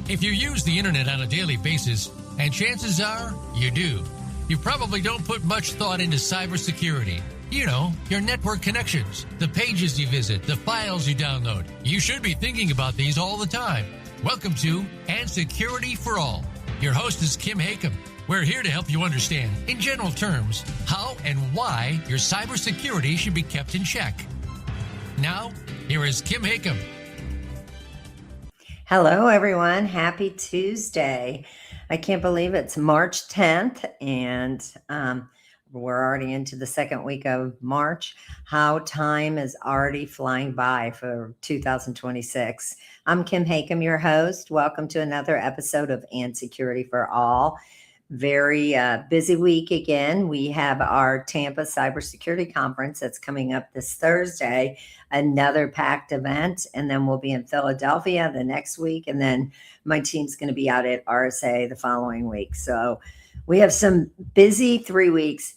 If you use the internet on a daily basis, and chances are you do, you probably don't put much thought into cybersecurity. You know, your network connections, the pages you visit, the files you download. You should be thinking about these all the time. Welcome to And Security for All. Your host is Kim Hakim. We're here to help you understand, in general terms, how and why your cybersecurity should be kept in check. Now, here is Kim Hakim. Hello, everyone. Happy Tuesday. I can't believe it's March 10th, and we're already into the second week of March. How time is already flying by for 2026. I'm Kim Hakim, your host. Welcome to another episode of And Security for All. Very busy week again. We have our Tampa Cybersecurity Conference that's coming up this Thursday, another packed event, and then we'll be in Philadelphia the next week, and then my team's going to be out at RSA the following week. So we have some busy 3 weeks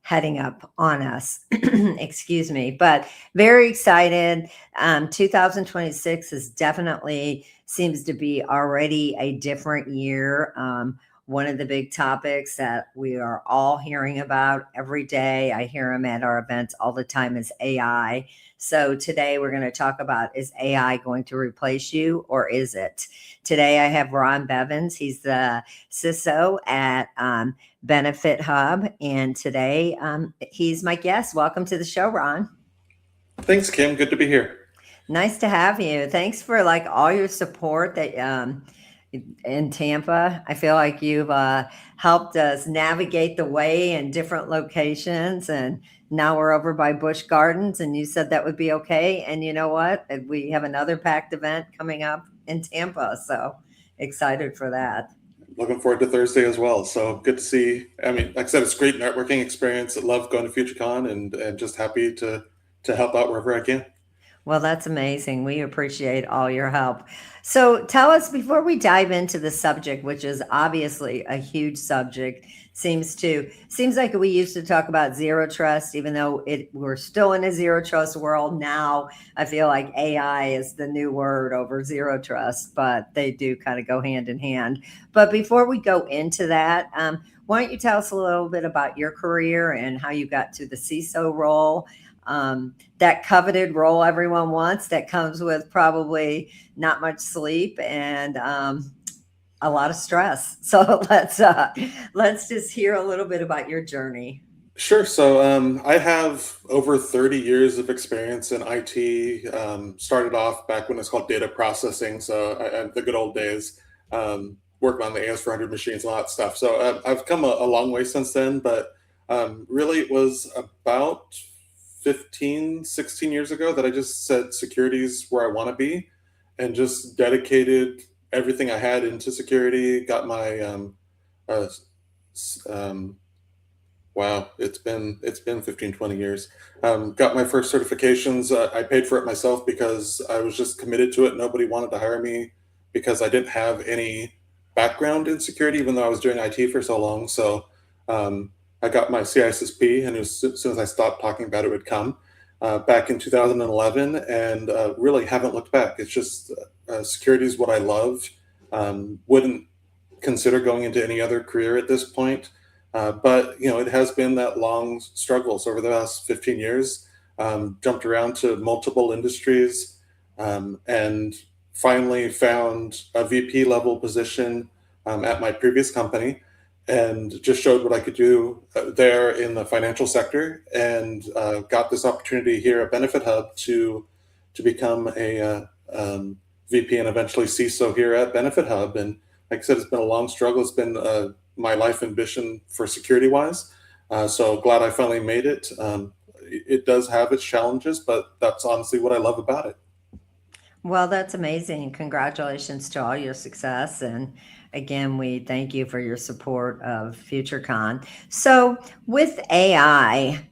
heading up on us. Excuse me, but very excited. 2026 is definitely seems to be already a different year. One of the big topics that we are all hearing about every day, I hear them at our events all the time, is AI. So today we're going to talk about, is AI going to replace you, or is it? Today I have Ron Bevans. He's the CISO at BenefitHub, and today he's my guest. Welcome to the show, Ron. Thanks, Kim. Good to be here. Nice to have you. Thanks for all your support that in Tampa. I feel like you've helped us navigate the way in different locations, and now we're over by Busch Gardens, and you said that would be okay. And you know what? We have another packed event coming up in Tampa, so excited for that. Looking forward to Thursday as well. So good to see. I mean, like I said, it's a great networking experience. I love going to FutureCon and just happy to help out wherever I can. Well, that's amazing. We appreciate all your help. So tell us, before we dive into the subject, which is obviously a huge subject, seems like we used to talk about zero trust, even though we're still in a zero trust world now. I feel like AI is the new word over zero trust, but they do kind of go hand in hand. But before we go into that, why don't you tell us a little bit about your career and how you got to the CISO role? That coveted role everyone wants, that comes with probably not much sleep and a lot of stress. So let's just hear a little bit about your journey. Sure. So I have over 30 years of experience in IT. Started off back when it's called data processing. So the good old days, working on the AS400 machines and all that stuff. So I've come a long way since then, but really it was about 16 years ago that I just said security is where I want to be, and just dedicated everything I had into security. Got my wow, it's been 15, 20 years. Got my first certifications. I paid for it myself because I was just committed to it. Nobody wanted to hire me because I didn't have any background in security, even though I was doing IT for so long. So I got my CISSP, and as soon as I stopped talking about it, would come back in 2011, and really haven't looked back. It's just security is what I love. Wouldn't consider going into any other career at this point, but it has been that long struggle. So over the last 15 years, jumped around to multiple industries, and finally found a VP level position at my previous company, and just showed what I could do there in the financial sector, and got this opportunity here at BenefitHub to become a VP and eventually CISO here at BenefitHub. And like I said, it's been a long struggle. It's been my life ambition for security-wise. So glad I finally made it. It does have its challenges, but that's honestly what I love about it. Well, that's amazing. Congratulations to all your success. And again, we thank you for your support of FutureCon. So with AI,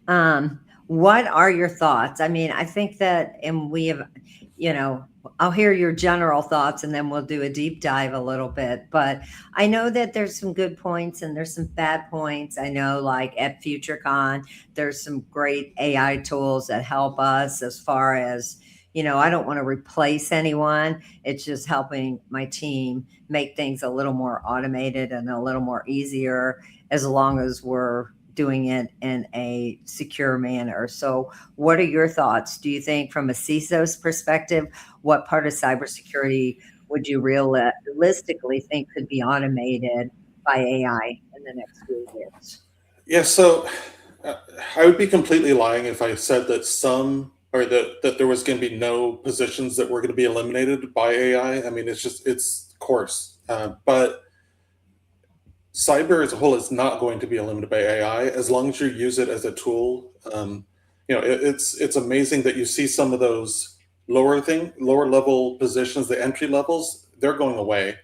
what are your thoughts? I mean, I think that, and we have, I'll hear your general thoughts and then we'll do a deep dive a little bit. But I know that there's some good points and there's some bad points. I know, like at FutureCon, there's some great AI tools that help us as far as, I don't want to replace anyone. It's just helping my team make things a little more automated and a little more easier, as long as we're doing it in a secure manner. So, what are your thoughts? Do you think, from a CISO's perspective, what part of cybersecurity would you realistically think could be automated by AI in the next few years? Yeah, so uh, I would be completely lying if I said that that there was going to be no positions that were going to be eliminated by AI. I mean, it's coarse. But cyber as a whole is not going to be eliminated by AI as long as you use it as a tool. It's amazing that you see some of those lower level positions, the entry levels, they're going away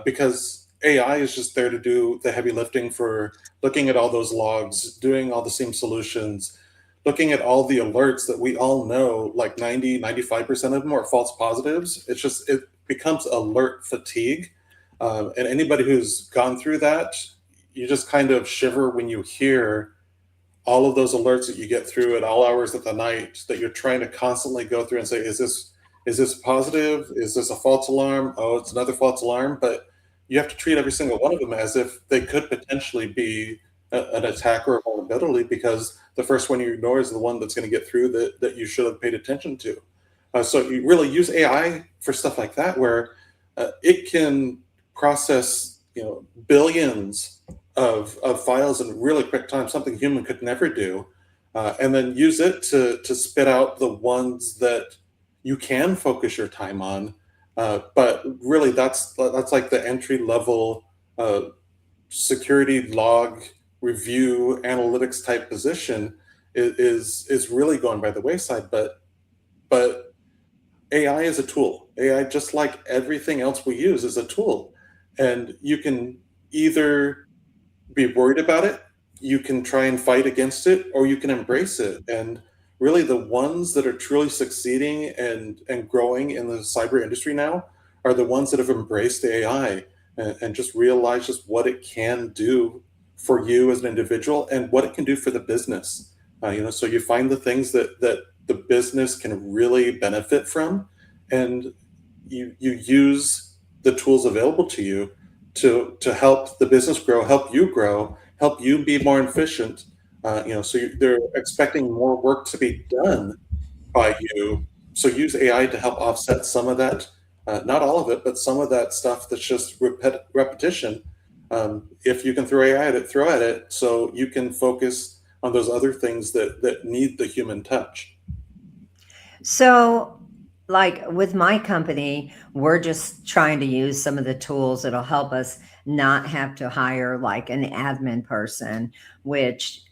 because AI is just there to do the heavy lifting for looking at all those logs, doing all the same solutions, looking at all the alerts that we all know, like 95% of them are false positives. It becomes alert fatigue. And anybody who's gone through that, you just kind of shiver when you hear all of those alerts that you get through at all hours of the night that you're trying to constantly go through and say, is this positive? Is this a false alarm? Oh, it's another false alarm. But you have to treat every single one of them as if they could potentially be an attack or a vulnerability, because the first one you ignore is the one that's going to get through that you should have paid attention to. So you really use AI for stuff like that, where it can process billions of files in really quick time, something human could never do, and then use it to spit out the ones that you can focus your time on. But really, that's like the entry level security log review analytics type position is really going by the wayside. But AI is a tool. AI, just like everything else we use, is a tool, and you can either be worried about it, you can try and fight against it, or you can embrace it. And really, the ones that are truly succeeding and growing in the cyber industry now are the ones that have embraced AI and just realized just what it can do for you as an individual and what it can do for the business. So you find the things that the business can really benefit from, and you use the tools available to you to help the business grow, help you be more efficient. They're expecting more work to be done by you. So use AI to help offset some of that, not all of it, but some of that stuff that's just repetition. If you can throw AI at it, throw at it, so you can focus on those other things that need the human touch. So, like with my company, we're just trying to use some of the tools that'll help us not have to hire like an admin person, which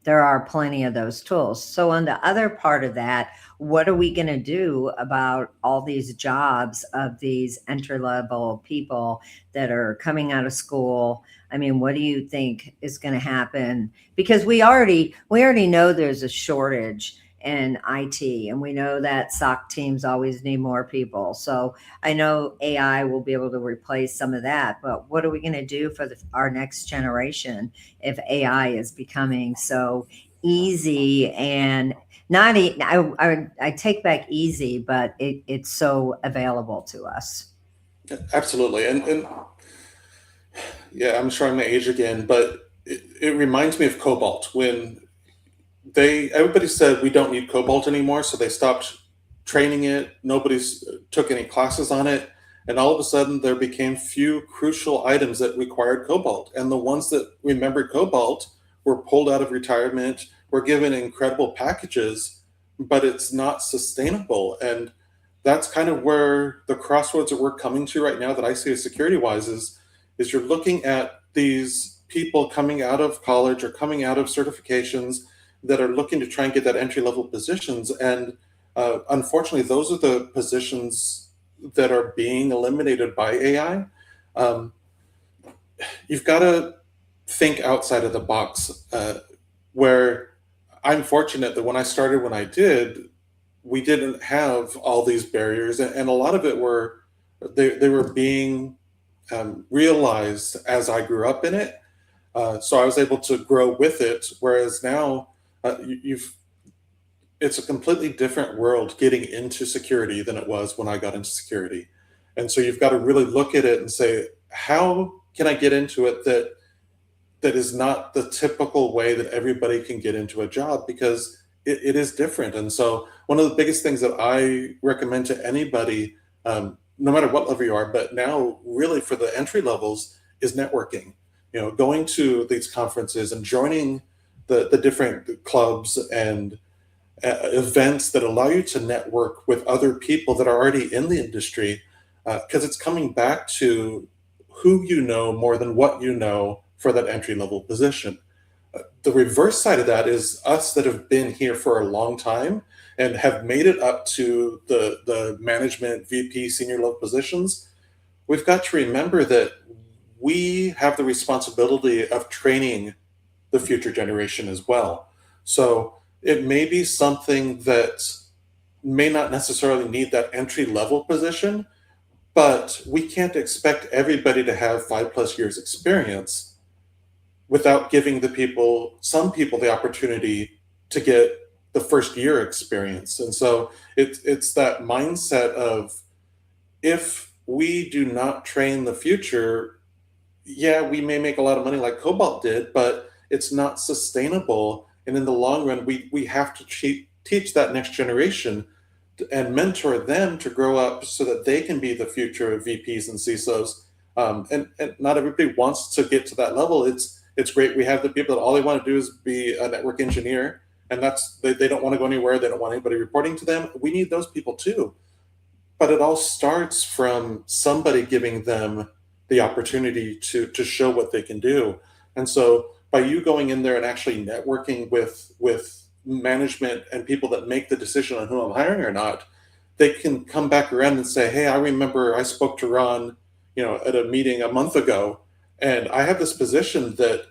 there are plenty of those tools. So, on the other part of that, what are we going to do about all these jobs of these entry level people that are coming out of school? I mean, what do you think is going to happen? Because we already know there's a shortage in IT, and we know that SOC teams always need more people. So I know AI will be able to replace some of that, but what are we going to do for our next generation if AI is becoming so easy and not? I take back easy, but it's so available to us. Absolutely, and yeah, I'm showing my age again, but it reminds me of Cobalt when everybody said we don't need Cobalt anymore, so they stopped training it. Nobody's took any classes on it, and all of a sudden there became few crucial items that required Cobalt, and the ones that remembered Cobalt were pulled out of retirement, were given incredible packages, but it's not sustainable. And that's kind of where the crossroads that we're coming to right now, that I see as security wise, is you're looking at these people coming out of college or coming out of certifications that are looking to try and get that entry level positions. And unfortunately, those are the positions that are being eliminated by AI. You've got to think outside of the box, where I'm fortunate that when I started when I did, we didn't have all these barriers. And a lot of it they were being realized as I grew up in it. So I was able to grow with it. Whereas now, it's a completely different world getting into security than it was when I got into security. And so you've got to really look at it and say, how can I get into it that is not the typical way that everybody can get into a job, because it is different. And so one of the biggest things that I recommend to anybody, no matter what level you are, but now really for the entry levels, is networking. Going to these conferences and joining the different clubs and events that allow you to network with other people that are already in the industry, because it's coming back to who you know more than what you know for that entry level position. The reverse side of that is us that have been here for a long time and have made it up to the management, VP, senior level positions. We've got to remember that we have the responsibility of training the future generation as well. So it may be something that may not necessarily need that entry level position, but we can't expect everybody to have 5+ years experience without giving some people the opportunity to get the first year experience. And so it's that mindset of, if we do not train the future, yeah, we may make a lot of money like Cobalt did, but it's not sustainable. And in the long run, we have to teach that next generation and mentor them to grow up so that they can be the future VPs and CISOs. And not everybody wants to get to that level. It's great. We have the people that all they want to do is be a network engineer, and they don't want to go anywhere. They don't want anybody reporting to them. We need those people too. But it all starts from somebody giving them the opportunity to show what they can do. And so by you going in there and actually networking with management and people that make the decision on who I'm hiring or not, they can come back around and say, hey, I remember I spoke to Ron, at a meeting a month ago, and I have this position that,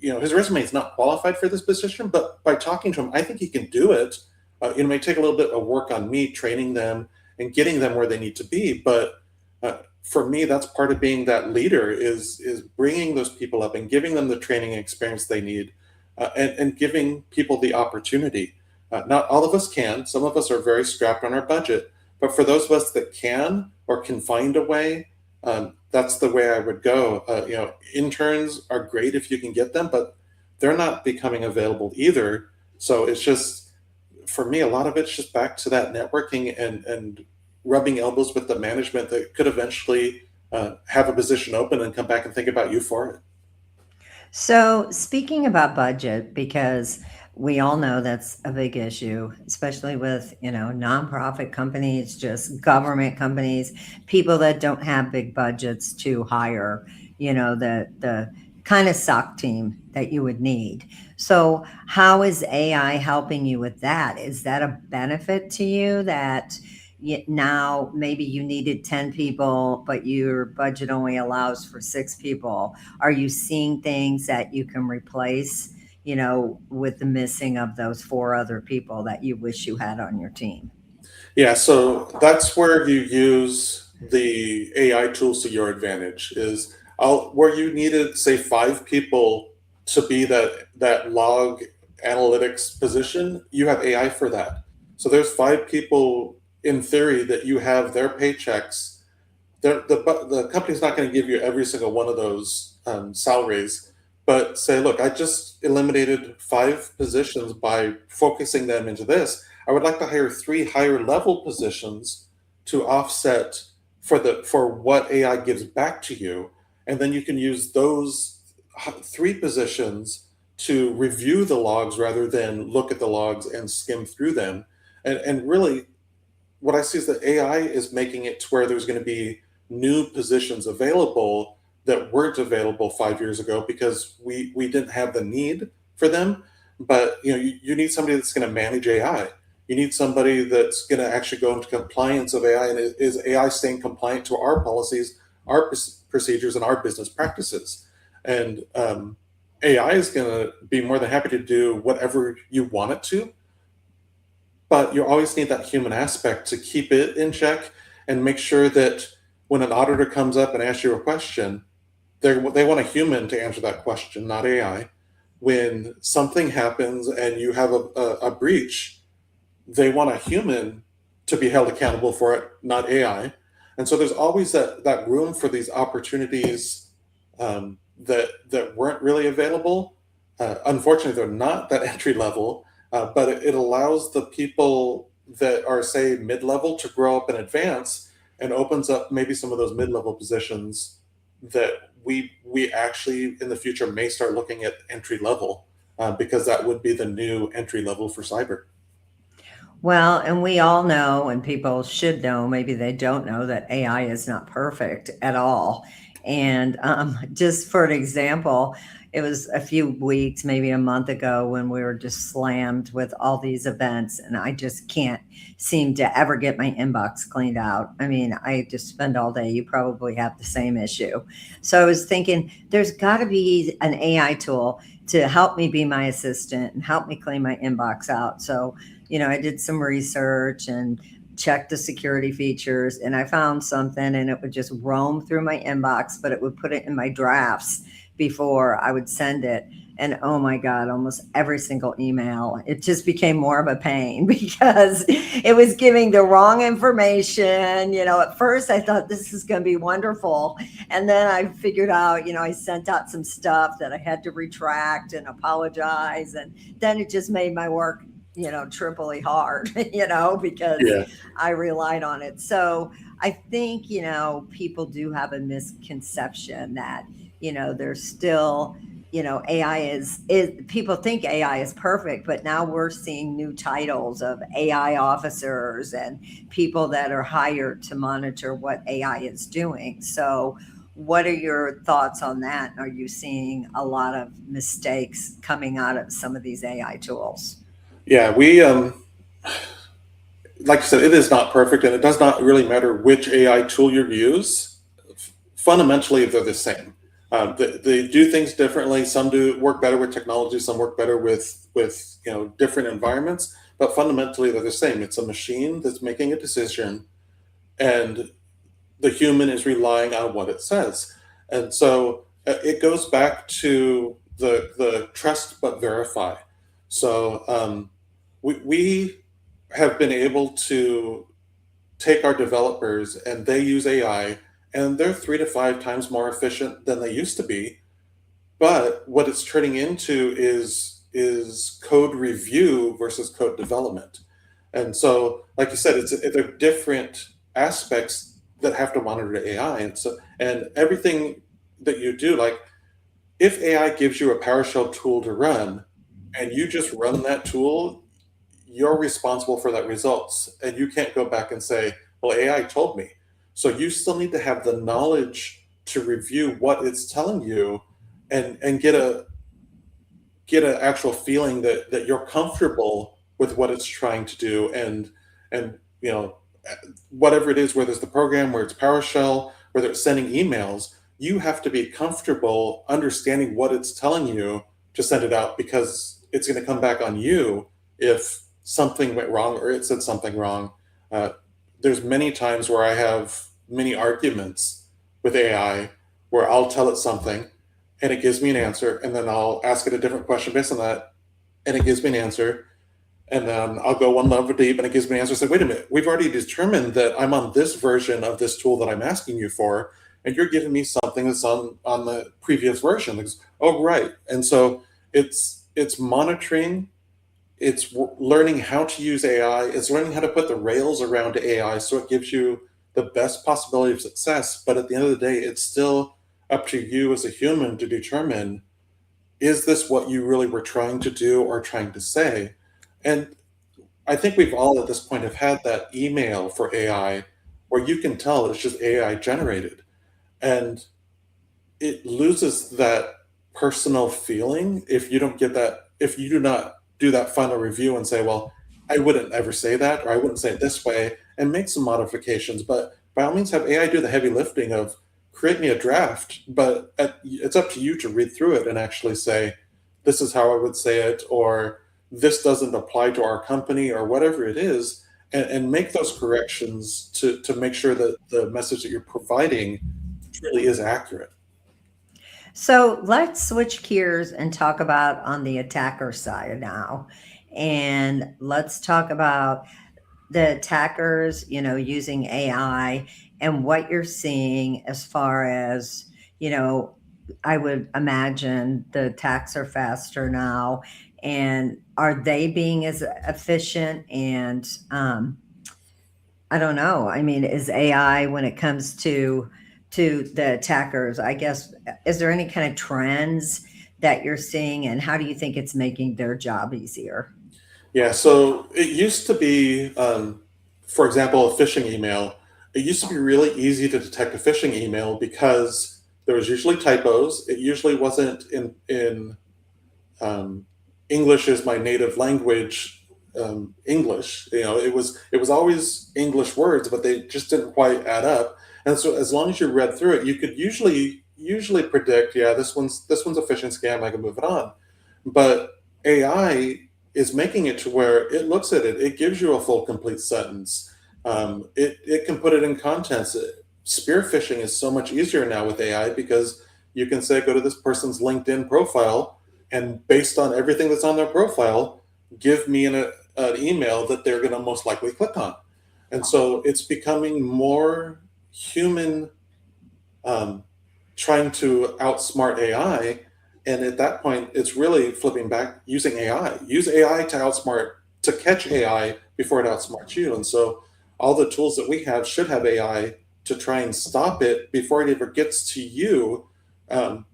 his resume is not qualified for this position, but by talking to him, I think he can do it. It may take a little bit of work on me training them and getting them where they need to be. But for me, that's part of being that leader is bringing those people up and giving them the training and experience they need, and giving people the opportunity. Not all of us can. Some of us are very strapped on our budget. But for those of us that can or can find a way, that's the way I would go. Interns are great if you can get them, but they're not becoming available either. So it's just, for me, a lot of it's just back to that networking and rubbing elbows with the management that could eventually have a position open and come back and think about you for it. So, speaking about budget, because we all know that's a big issue, especially with, nonprofit companies, just government companies, people that don't have big budgets to hire, the kind of SOC team that you would need. So, how is AI helping you with that? Is that a benefit to you that now maybe you needed 10 people, but your budget only allows for 6 people? Are you seeing things that you can replace, with the missing of those 4 other people that you wish you had on your team? Yeah, so that's where you use the AI tools to your advantage. Is where you needed, say, 5 people to be that log analytics position, you have AI for that. So there's 5 people in theory that you have their paychecks. The company's not going to give you every single one of those salaries, but say, look, I just eliminated 5 positions by focusing them into this. I would like to hire 3 higher level positions to offset for what AI gives back to you. And then you can use those 3 positions to review the logs rather than look at the logs and skim through them. And really, what I see is that AI is making it to where there's going to be new positions available that weren't available 5 years ago because we didn't have the need for them. But you need somebody that's going to manage AI. You need somebody that's going to actually go into compliance of AI, and is AI staying compliant to our policies, our procedures, and our business practices. And AI is going to be more than happy to do whatever you want it to, but you always need that human aspect to keep it in check and make sure that when an auditor comes up and asks you a question, they want a human to answer that question, not AI. When something happens and you have a breach, they want a human to be held accountable for it, not AI. And so there's always that room for these opportunities that weren't really available. Unfortunately, they're not that entry level, but it allows the people that are, say, mid-level to grow up and advance, and opens up maybe some of those mid-level positions that we actually in the future may start looking at entry level, because that would be the new entry level for cyber. Well, and we all know, and people should know, maybe they don't know, that AI is not perfect at all. And just for an example, it was a few weeks, maybe a month ago, when we were just slammed with all these events, and I just can't seem to ever get my inbox cleaned out. I mean, I just spend all day. You probably have the same issue. So I was thinking, there's got to be an AI tool to help me be my assistant and help me clean my inbox out. So I did some research and checked the security features, and I found something, and it would just roam through my inbox, but it would put it in my drafts before I would send it. And oh my God, almost every single email, it just became more of a pain because it was giving the wrong information. At first I thought this is going to be wonderful. And then I figured out, I sent out some stuff that I had to retract and apologize. And then it just made my work triply hard, because Yeah. I relied on it. So I think, people do have a misconception that, there's still, AI is people think AI is perfect, but now we're seeing new titles of AI officers and people that are hired to monitor what AI is doing. So what are your thoughts on that? Are you seeing a lot of mistakes coming out of some of these AI tools? Yeah, we like I said, it is not perfect, and it does not really matter which AI tool you use. Fundamentally, they're the same. They do things differently. Some do work better with technology. Some work better with different environments. But fundamentally, they're the same. It's a machine that's making a decision, and the human is relying on what it says. And so it goes back to the trust but verify. So we have been able to take our developers, and they use AI, and they're 3 to 5 times more efficient than they used to be. But what it's turning into is code review versus code development. And so, like you said, they're different aspects that have to monitor AI. And everything that you do, like if AI gives you a PowerShell tool to run, and you just run that tool, you're responsible for that results, and you can't go back and say, well, AI told me. So you still need to have the knowledge to review what it's telling you, and get an actual feeling that you're comfortable with what it's trying to do. And whatever it is, whether it's the program, whether it's PowerShell, whether it's sending emails, you have to be comfortable understanding what it's telling you to send it out, because it's going to come back on you if something went wrong or it said something wrong. There's many times where I have many arguments with AI where I'll tell it something and it gives me an answer, and then I'll ask it a different question based on that, and it gives me an answer, and then I'll go one level deep and it gives me an answer. So wait a minute, we've already determined that I'm on this version of this tool that I'm asking you for, and you're giving me something that's on the previous version. It's, oh, right. And so it's monitoring, it's learning how to use AI, it's learning how to put the rails around AI so it gives you the best possibility of success. But at the end of the day, it's still up to you as a human to determine, is this what you really were trying to do or trying to say? And I think we've all at this point have had that email for AI where you can tell it's just AI generated, and it loses that personal feeling if you don't get that, if you do not do that final review and say, well, I wouldn't ever say that, or I wouldn't say it this way, and make some modifications. But by all means, have AI do the heavy lifting of create me a draft, but it's up to you to read through it and actually say, this is how I would say it, or this doesn't apply to our company, or whatever it is, and make those corrections to make sure that the message that you're providing really is accurate. So let's switch gears and talk about on the attacker side now. And let's talk about the attackers, using AI and what you're seeing as far as, you know, I would imagine the attacks are faster now. And are they being as efficient? And I don't know. I mean, is AI when it comes to the attackers, I guess, is there any kind of trends that you're seeing, and how do you think it's making their job easier? Yeah, so it used to be, for example, a phishing email. It used to be really easy to detect a phishing email because there was usually typos. It usually wasn't in um, English is my native language. English, it was always English words, but they just didn't quite add up. And so, as long as you read through it, you could usually predict, yeah, this one's a phishing scam. I can move it on. But AI is making it to where it looks at it, it gives you a full, complete sentence. It can put it in context. Spear phishing is so much easier now with AI because you can say, go to this person's LinkedIn profile, and based on everything that's on their profile, give me an email that they're going to most likely click on. And so it's becoming more human, um, trying to outsmart AI. And at that point, it's really flipping back using AI. Use AI to outsmart, to catch AI before it outsmarts you. And so all the tools that we have should have AI to try and stop it before it ever gets to you,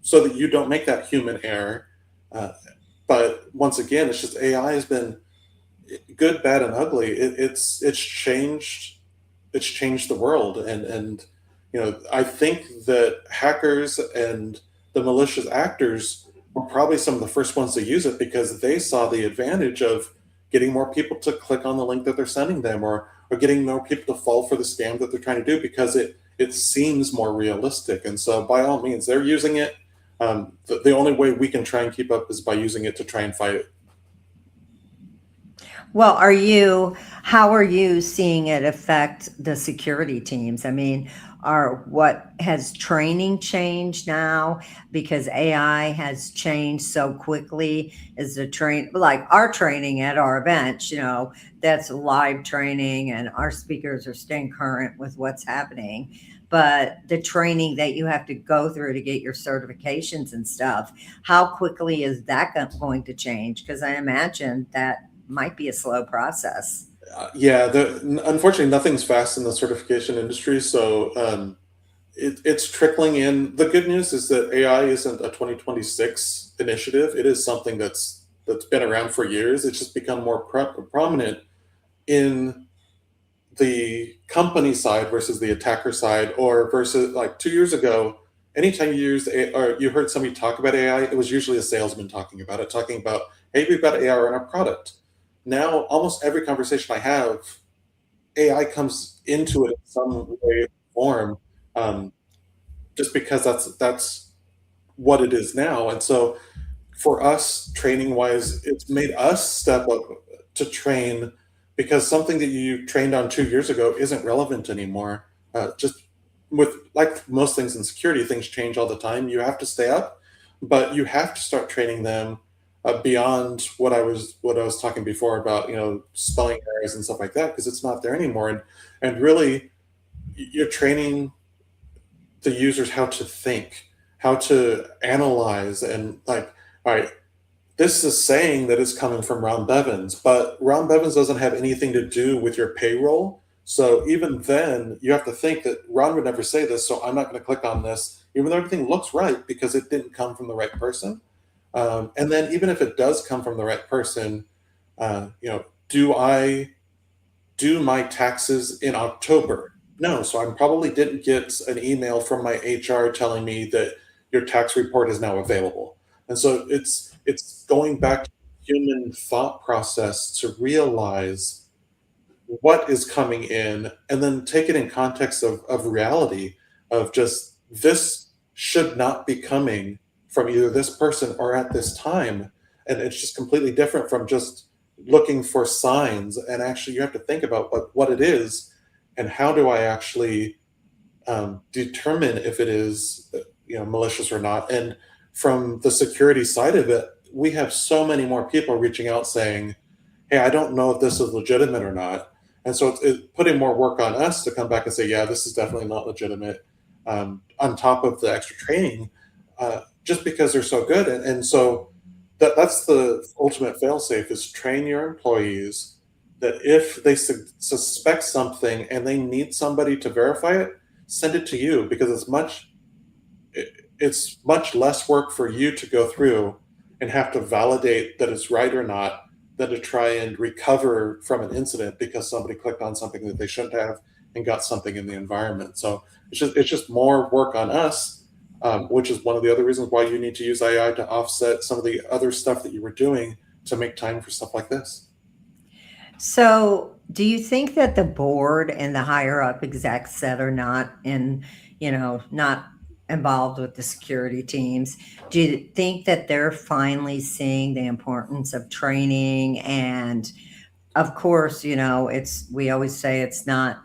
so that you don't make that human error. Uh, but once again, it's just AI has been good, bad, and ugly. It's changed the world, and I think that hackers and the malicious actors were probably some of the first ones to use it because they saw the advantage of getting more people to click on the link that they're sending them, or getting more people to fall for the scam that they're trying to do because it seems more realistic. And so by all means they're using it. The only way we can try and keep up is by using it to try and fight it. Well, how are you seeing it affect the security teams? I mean, what has training changed now because AI has changed so quickly? Is the like our training at our events, that's live training and our speakers are staying current with what's happening. But the training that you have to go through to get your certifications and stuff, how quickly is that going to change? Because I imagine that might be a slow process. Yeah, unfortunately, nothing's fast in the certification industry. So it's trickling in. The good news is that AI isn't a 2026 initiative. It is something that's been around for years. It's just become more prominent in the company side versus the attacker side, or versus like 2 years ago. Anytime you used or you heard somebody talk about AI, it was usually a salesman talking about it, talking about, hey, we've got AI in our product. Now, almost every conversation I have, AI comes into it in some way or form, um, just because that's what it is now. And so, for us, training wise, it's made us step up to train because something that you trained on 2 years ago isn't relevant anymore. Just with like most things in security, things change all the time. You have to stay up, but you have to start training them beyond what I was talking before about, spelling errors and stuff like that, because it's not there anymore. And really, you're training the users how to think, how to analyze, and like, all right, this is a saying that is coming from Ron Bevans, but Ron Bevans doesn't have anything to do with your payroll. So even then, you have to think that Ron would never say this, so I'm not going to click on this, even though everything looks right because it didn't come from the right person. And then even if it does come from the right person, do I do my taxes in October? No, so I probably didn't get an email from my HR telling me that your tax report is now available. And so it's going back to the human thought process to realize what is coming in and then take it in context of reality, of just this should not be coming from either this person or at this time. And it's just completely different from just looking for signs. And actually you have to think about what it is and how do I actually determine if it is malicious or not. And from the security side of it, we have so many more people reaching out saying, hey, I don't know if this is legitimate or not. And so it's putting more work on us to come back and say, yeah, this is definitely not legitimate, on top of the extra training, just because they're so good. And so that's the ultimate failsafe, is train your employees that if they suspect something and they need somebody to verify it, send it to you, because it's much less work for you to go through and have to validate that it's right or not, than to try and recover from an incident because somebody clicked on something that they shouldn't have and got something in the environment. So it's just more work on us, which is one of the other reasons why you need to use AI to offset some of the other stuff that you were doing to make time for stuff like this. So, do you think that the board and the higher up execs that are not not involved with the security teams, do you think that they're finally seeing the importance of training? And of course, we always say it's not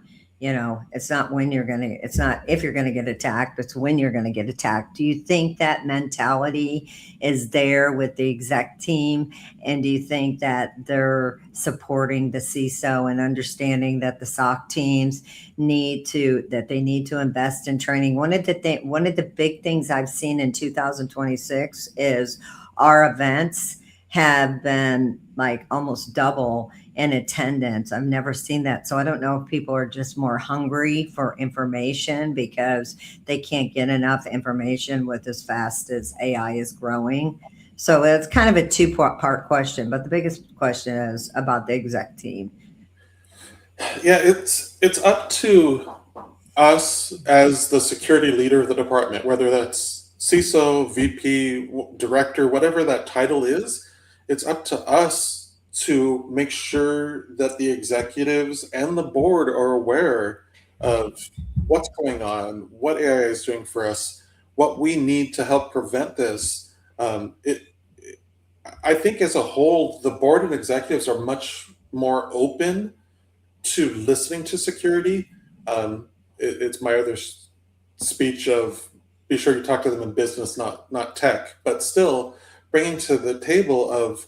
it's not if you're going to get attacked, it's when you're going to get attacked. Do you think that mentality is there with the exec team? And do you think that they're supporting the CISO and understanding that the SOC teams need to invest in training? One of the big things I've seen in 2026 is our events have been like almost double in attendance. I've never seen that. So I don't know if people are just more hungry for information because they can't get enough information with as fast as AI is growing. So it's kind of a two-part question, but the biggest question is about the exec team. Yeah, it's up to us as the security leader of the department, whether that's CISO, VP, director, whatever that title is. It's up to us to make sure that the executives and the board are aware of what's going on, what AI is doing for us, what we need to help prevent this. I think as a whole, the board and executives are much more open to listening to security. It's my other speech of be sure you talk to them in business, not tech, but still bringing to the table of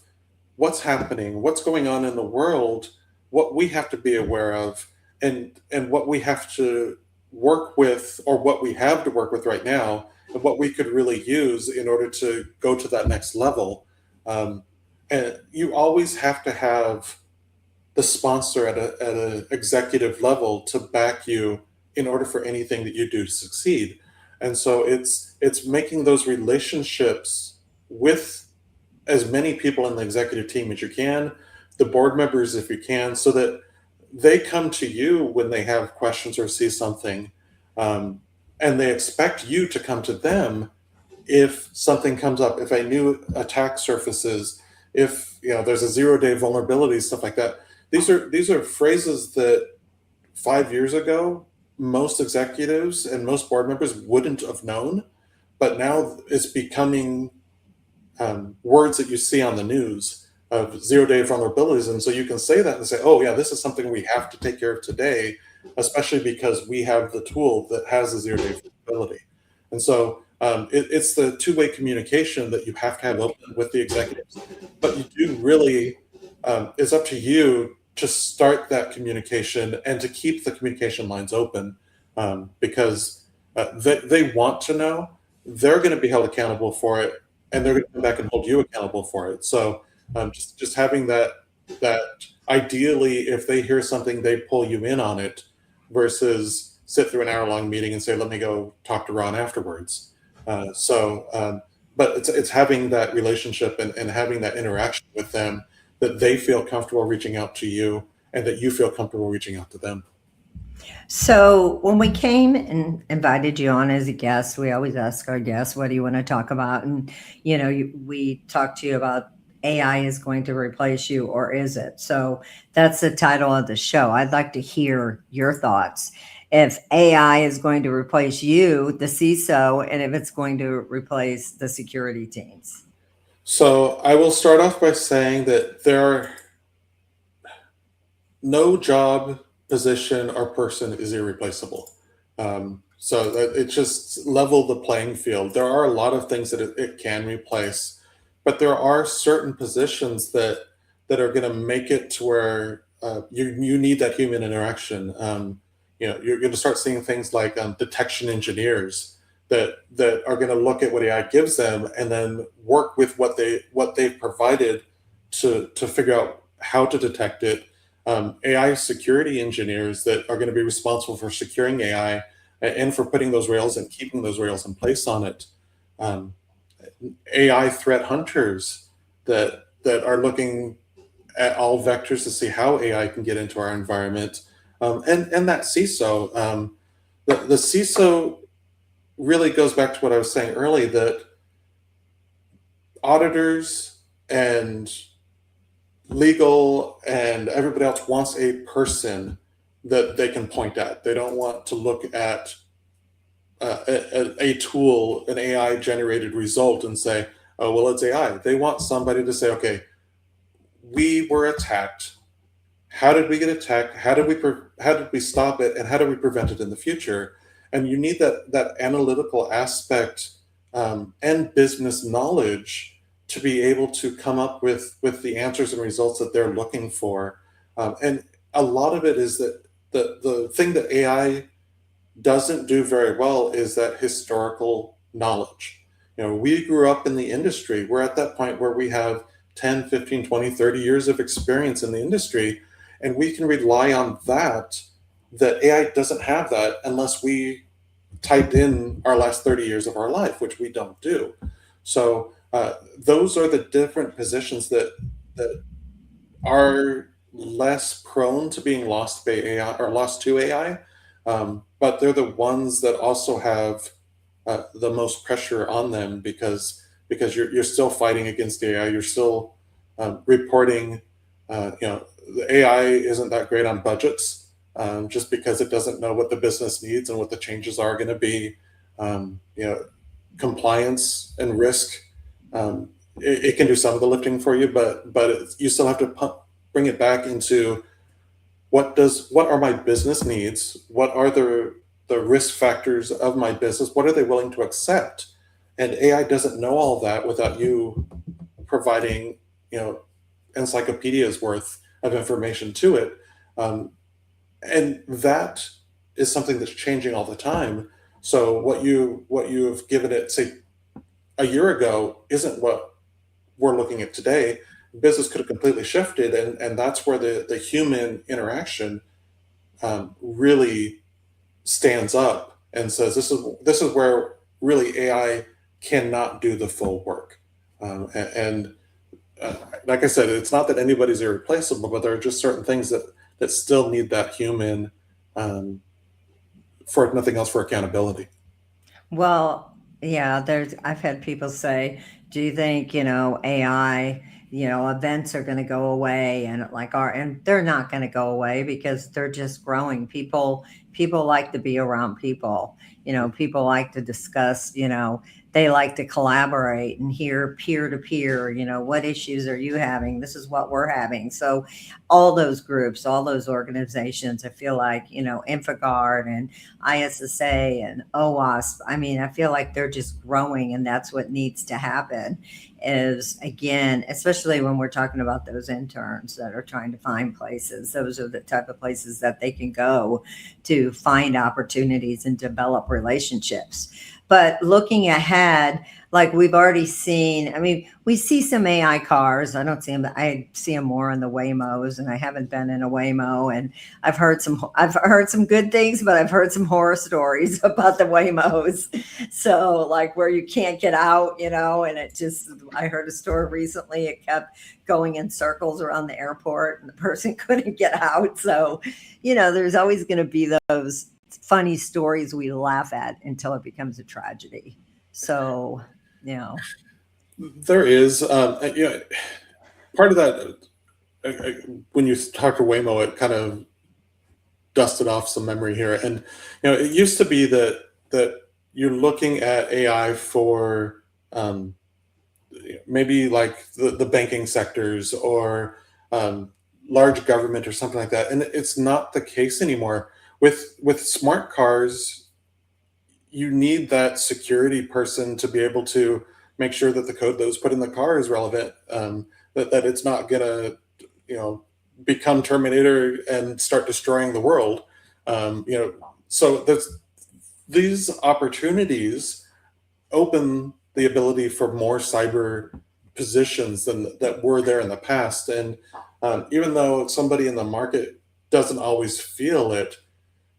what's happening, what's going on in the world, what we have to be aware of, and what we have to work with, or what we have to work with right now, and what we could really use in order to go to that next level. And you always have to have the sponsor at an executive level to back you in order for anything that you do to succeed. And so it's making those relationships with as many people in the executive team as you can, the board members if you can, so that they come to you when they have questions or see something, and they expect you to come to them if something comes up, if a new attack surfaces, if there's a 0-day vulnerability, stuff like that. These are phrases that 5 years ago most executives and most board members wouldn't have known, but now it's becoming words that you see on the news of 0-day vulnerabilities. And so you can say that and say, oh yeah, this is something we have to take care of today, especially because we have the tool that has a 0-day vulnerability. And so it's the two-way communication that you have to have open with the executives. But you do really, it's up to you to start that communication and to keep the communication lines open, because they want to know, they're going to be held accountable for it, and they're going to come back and hold you accountable for it. So just having that ideally, if they hear something, they pull you in on it, versus sit through an hour-long meeting and say, let me go talk to Ron afterwards. But it's having that relationship and having that interaction with them, that they feel comfortable reaching out to you and that you feel comfortable reaching out to them. So when we came and invited you on as a guest, we always ask our guests, what do you want to talk about? And, we talked to you about AI is going to replace you, or is it? So that's the title of the show. I'd like to hear your thoughts. If AI is going to replace you, the CISO, and if it's going to replace the security teams. So I will start off by saying that there are no job, position, or person is irreplaceable. So that it just level the playing field. There are a lot of things that it can replace, but there are certain positions that that are going to make it to where you need that human interaction. You're going to start seeing things like detection engineers that are going to look at what AI gives them and then work with what they've provided to figure out how to detect it. AI security engineers that are going to be responsible for securing AI and for putting those rails and keeping those rails in place on it. Um, AI threat hunters that are looking at all vectors to see how AI can get into our environment, and that CISO. The CISO really goes back to what I was saying earlier, that auditors and legal and everybody else wants a person that they can point at. They don't want to look at a tool, an AI generated result, and say, oh, well, it's AI. They want somebody to say, okay, we were attacked. How did we get attacked? How did we stop it? And how do we prevent it in the future? And you need that analytical aspect and business knowledge to be able to come up with the answers and results that they're looking for. And a lot of it is that the thing that AI doesn't do very well is that historical knowledge. We grew up in the industry. We're at that point where we have 10, 15, 20, 30 years of experience in the industry, and we can rely on that AI doesn't have that unless we typed in our last 30 years of our life, which we don't do. So those are the different positions that are less prone to being lost by AI or lost to AI, but they're the ones that also have the most pressure on them because you're still fighting against AI. You're still reporting. The AI isn't that great on budgets, just because it doesn't know what the business needs and what the changes are going to be. Compliance and risk. It can do some of the lifting for you, but you still have to bring it back into what are my business needs? What are the risk factors of my business? What are they willing to accept? And AI doesn't know all that without you providing, encyclopedias worth of information to it. And that is something that's changing all the time. So what you've given it, say, a year ago isn't what we're looking at today. Business could have completely shifted, and that's where the human interaction really stands up and says, this is where really AI cannot do the full work. And like I said, it's not that anybody's irreplaceable, but there are just certain things that still need that human, for if nothing else, for accountability. Well, yeah, I've had people say, do you think, AI, events are going to go away, and and they're not going to go away because they're just growing. People like to be around people. People like to discuss, they like to collaborate and hear peer to peer, what issues are you having? This is what we're having. So all those groups, all those organizations, I feel like, InfoGuard and ISSA and OWASP, I feel like they're just growing, and that's what needs to happen is, again, especially when we're talking about those interns that are trying to find places. Those are the type of places that they can go to find opportunities and develop relationships. But looking ahead, like we've already seen, we see some AI cars. I don't see them. I see them more on the Waymos, and I haven't been in a Waymo. And I've heard some good things, but I've heard some horror stories about the Waymos. So like where you can't get out, and I heard a story recently. It kept going in circles around the airport, and the person couldn't get out. So, there's always going to be those funny stories we laugh at until it becomes a tragedy. So, there is, part of that. When you talk to Waymo, it kind of dusted off some memory here, and it used to be that you're looking at AI for maybe like the banking sectors or large government or something like that, and it's not the case anymore. With smart cars, you need that security person to be able to make sure that the code that was put in the car is relevant, that it's not going to become Terminator and start destroying the world. So these opportunities open the ability for more cyber positions than that were there in the past. And even though somebody in the market doesn't always feel it,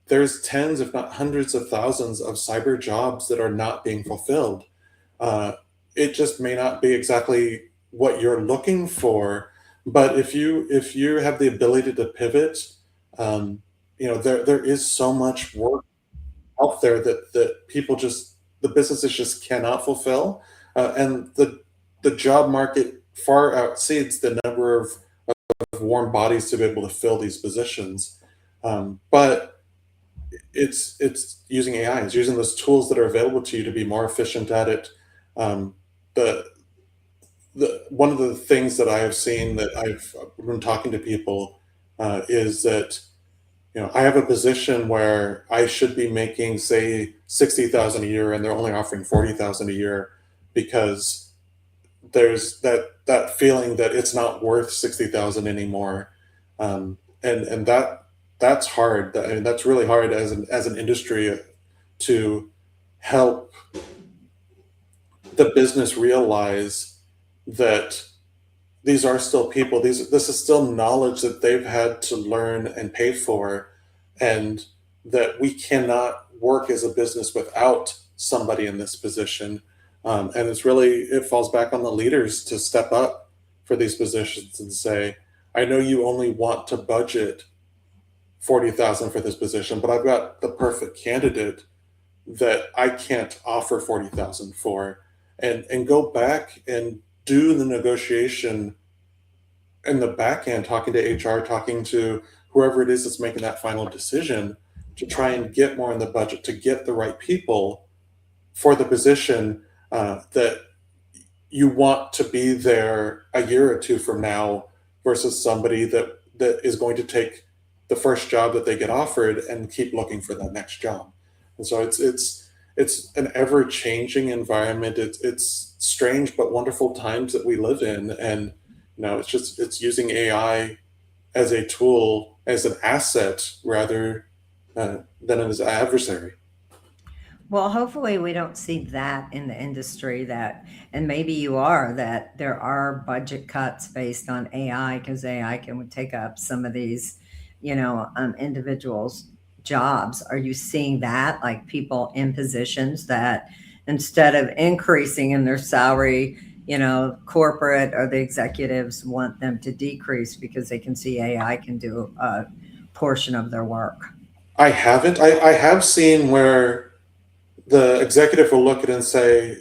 there's tens, if not hundreds of thousands of cyber jobs that are not being fulfilled. Uh, it just may not be exactly what you're looking for, but if you have the ability to pivot, there is so much work out there that the businesses just cannot fulfill, and the job market far exceeds the number of warm bodies to be able to fill these positions. But it's using AI, it's using those tools that are available to you to be more efficient at it. Um, the one of the things that I have seen that I've been talking to people is that I have a position where I should be making, say, 60,000 a year, and they're only offering 40,000 a year because there's that feeling that it's not worth 60,000 anymore, and that's hard. I mean, that's really hard as an industry to help the business realize that these are still people. This is still knowledge that they've had to learn and pay for, and that we cannot work as a business without somebody in this position. And it falls back on the leaders to step up for these positions and say, I know you only want to budget 40,000 for this position, but I've got the perfect candidate that I can't offer 40,000 for, and go back and do the negotiation in the back end, talking to HR, talking to whoever it is that's making that final decision to try and get more in the budget, to get the right people for the position that you want to be there a year or two from now, versus somebody that is going to take the first job that they get offered and keep looking for that next job. And so it's an ever changing environment. It's strange but wonderful times that we live in, and it's using AI as a tool, as an asset rather than as an adversary. Well, hopefully we don't see that in the industry, and maybe you are, that there are budget cuts based on AI, because AI can take up some of these, individuals' jobs. Are you seeing that, like people in positions that instead of increasing in their salary, corporate or the executives want them to decrease because they can see AI can do a portion of their work? I haven't. I have seen where the executive will look at it and say,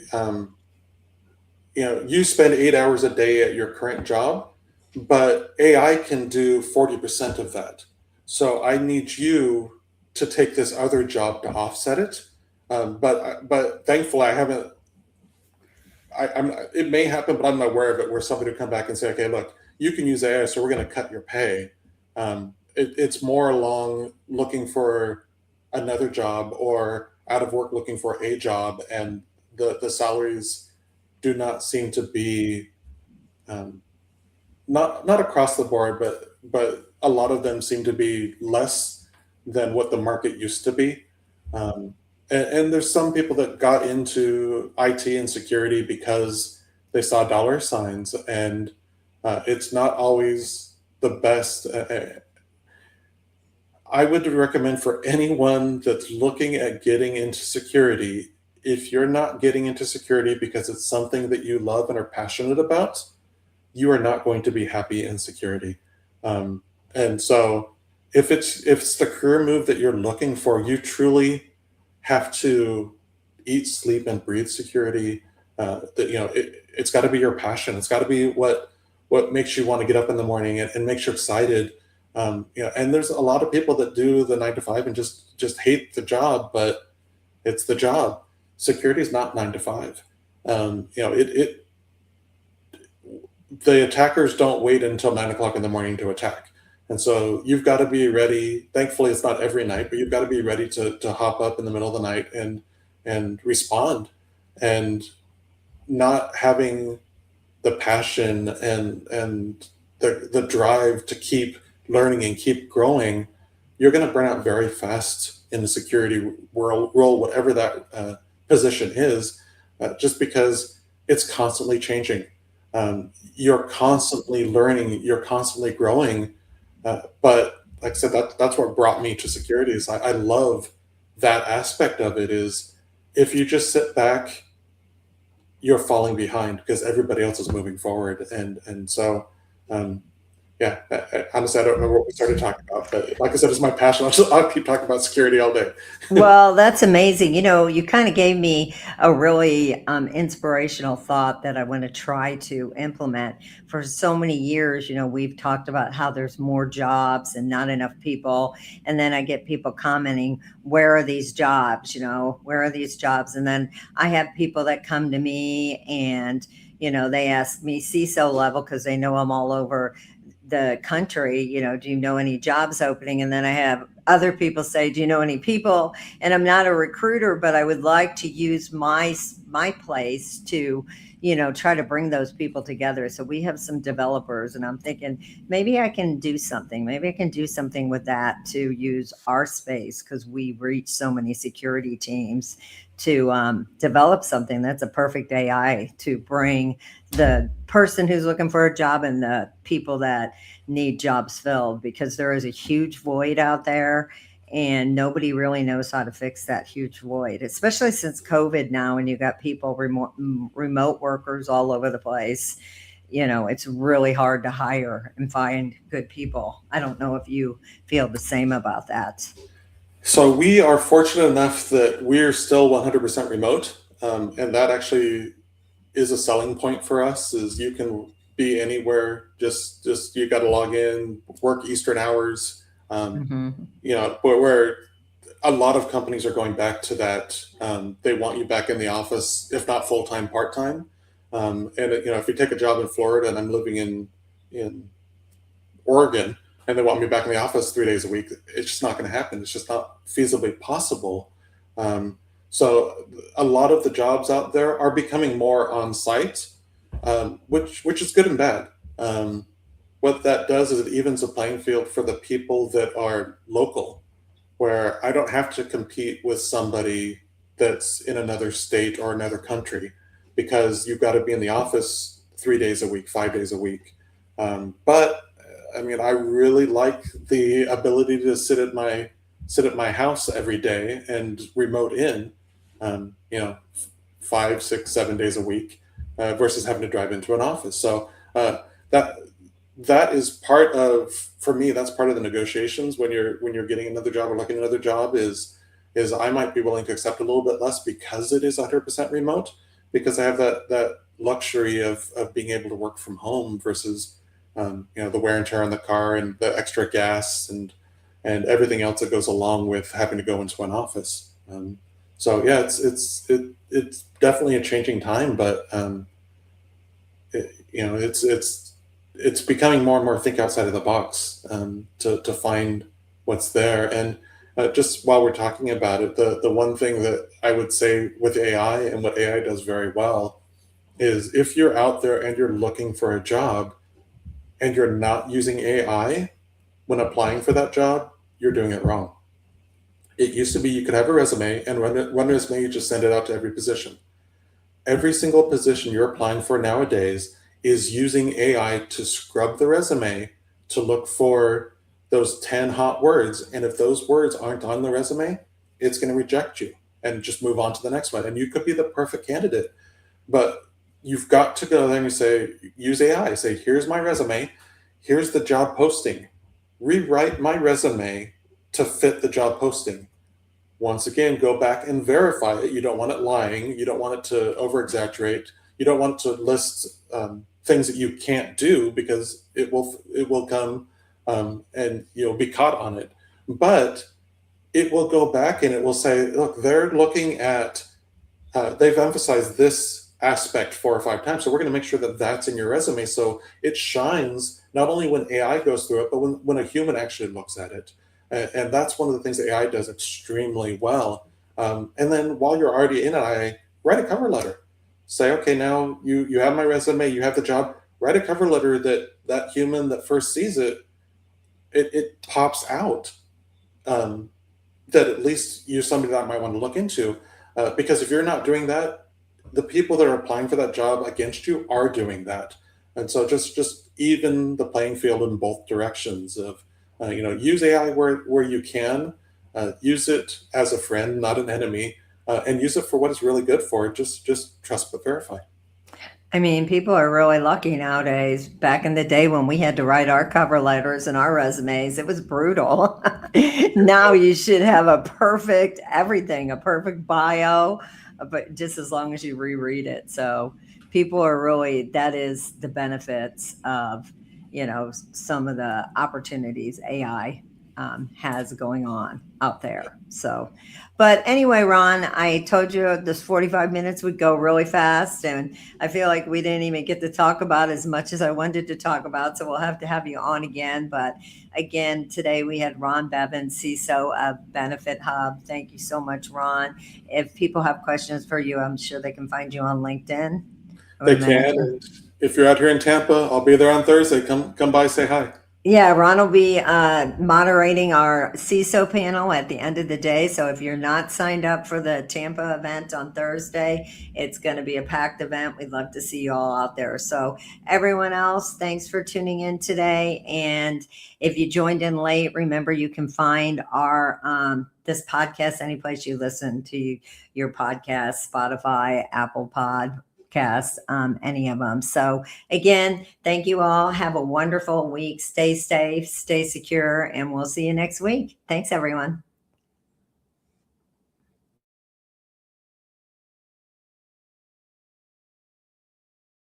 you spend 8 hours a day at your current job, but AI can do 40% of that. So I need you to take this other job to offset it. But thankfully, I haven't. It may happen, but I'm not aware of it, where somebody would come back and say, okay, look, you can use AI, so we're going to cut your pay. It's more along looking for another job, or out of work looking for a job, and the salaries do not seem to be not across the board, but a lot of them seem to be less than what the market used to be. And there's some people that got into IT and security because they saw dollar signs, and it's not always the best. I would recommend for anyone that's looking at getting into security, if you're not getting into security because it's something that you love and are passionate about, you are not going to be happy in security. And so if it's the career move that you're looking for, you truly have to eat, sleep, and breathe security. It's got to be your passion. It's got to be what makes you want to get up in the morning and makes you excited. And there's a lot of people that do the 9 to 5 and just hate the job, but it's the job. Security is not 9 to 5. The attackers don't wait until 9 o'clock in the morning to attack. And so you've got to be ready. Thankfully, it's not every night, but you've got to be ready to hop up in the middle of the night and respond. And not having the passion and the drive to keep learning and keep growing, you're going to burn out very fast in the security role, whatever that position is, just because it's constantly changing. You're constantly learning, you're constantly growing. But like I said, that's what brought me to security. Is I love that aspect of it. Is if you just sit back, you're falling behind because everybody else is moving forward, and so um, yeah. Honestly, I don't know what we started talking about, but like I said, it's my passion. I'll keep talking about security all day. Well, that's amazing. You kind of gave me a really inspirational thought that I want to try to implement. For so many years, we've talked about how there's more jobs and not enough people. And then I get people commenting, where are these jobs? Where are these jobs? And then I have people that come to me and, they ask me CISO level because they know I'm all over the country, do you know any jobs opening? And then I have other people say, do you know any people? And I'm not a recruiter, but I would like to use my place to, try to bring those people together. So we have some developers, and I'm thinking maybe I can do something. Maybe I can do something with that to use our space, because we reach so many security teams, to develop something that's a perfect AI to bring the person who's looking for a job and the people that need jobs filled, because there is a huge void out there and nobody really knows how to fix that huge void, especially since COVID now, and you got people remote workers all over the place. It's really hard to hire and find good people. I don't know if you feel the same about that. So we are fortunate enough that we're still 100% remote, and that actually is a selling point for us. Is you can be anywhere. Just you got to log in, work Eastern hours. Hmm. Where a lot of companies are going back to that. They want you back in the office, if not full time, part time. And if you take a job in Florida and I'm living in Oregon, and they want me back in the office 3 days a week, it's just not going to happen. It's just not feasibly possible. So a lot of the jobs out there are becoming more on site, which is good and bad. What that does is it evens the playing field for the people that are local, where I don't have to compete with somebody that's in another state or another country, because you've got to be in the office 3 days a week, 5 days a week. But I mean, I really like the ability to sit at my house every day and remote in, um, you know, 5, 6, 7 days a week, versus having to drive into an office. So that that is part of, for me, that's part of the negotiations when you're getting another job or looking at another job, is I might be willing to accept a little bit less because it is 100% remote, because I have that luxury of being able to work from home versus the wear and tear on the car and the extra gas and everything else that goes along with having to go into an office. So yeah, it's definitely a changing time, but it's becoming more and more think outside of the box, to find what's there. And just while we're talking about it, the one thing that I would say with AI and what AI does very well is, if you're out there and you're looking for a job and you're not using AI when applying for that job, you're doing it wrong. It used to be you could have a resume, and run a resume, you just send it out to every position. Every single position you're applying for nowadays is using AI to scrub the resume to look for those 10 hot words. And if those words aren't on the resume, it's going to reject you and just move on to the next one. And you could be the perfect candidate, but you've got to go there and you say, use AI, say, here's my resume, here's the job posting, rewrite my resume to fit the job posting. Once again, go back and verify it. You don't want it lying. You don't want it to over exaggerate. You don't want to list things that you can't do, because it will come, and you'll be caught on it. But it will go back and it will say, look, they're looking at, they've emphasized this aspect 4 or 5 times. So we're going to make sure that that's in your resume. So it shines not only when AI goes through it, but when a human actually looks at it. And that's one of the things that AI does extremely well. And then while you're already in AI, write a cover letter. Say, okay, now you have my resume, you have the job. write a cover letter that human that first sees it pops out. That at least you're somebody that I might want to look into. Because if you're not doing that, the people that are applying for that job against you are doing that. And so just even the playing field in both directions of, use AI where you can, use it as a friend, not an enemy, and use it for what it's really good for. Just trust but verify. I mean, people are really lucky nowadays. Back in the day when we had to write our cover letters and our resumes, it was brutal. Now you should have a perfect everything, a perfect bio, but just as long as you reread it. So people are really, that is the benefits of, some of the opportunities AI has going on out there. So, but anyway, Ron, I told you this 45 minutes would go really fast, and I feel like we didn't even get to talk about as much as I wanted to talk about. So we'll have to have you on again. But again, today we had Ron Bevans, CISO of BenefitHub. Thank you so much, Ron. If people have questions for you, I'm sure they can find you on LinkedIn. They can. And if you're out here in Tampa, I'll be there on Thursday. Come by, say hi. Yeah, Ron will be moderating our CISO panel at the end of the day. So if you're not signed up for the Tampa event on Thursday, it's going to be a packed event. We'd love to see you all out there. So everyone else, thanks for tuning in today. And if you joined in late, remember you can find our this podcast any place you listen to your podcast, Spotify, Apple Podcast, any of them. So again, thank you all. Have a wonderful week. Stay safe, stay secure, and we'll see you next week. Thanks, everyone.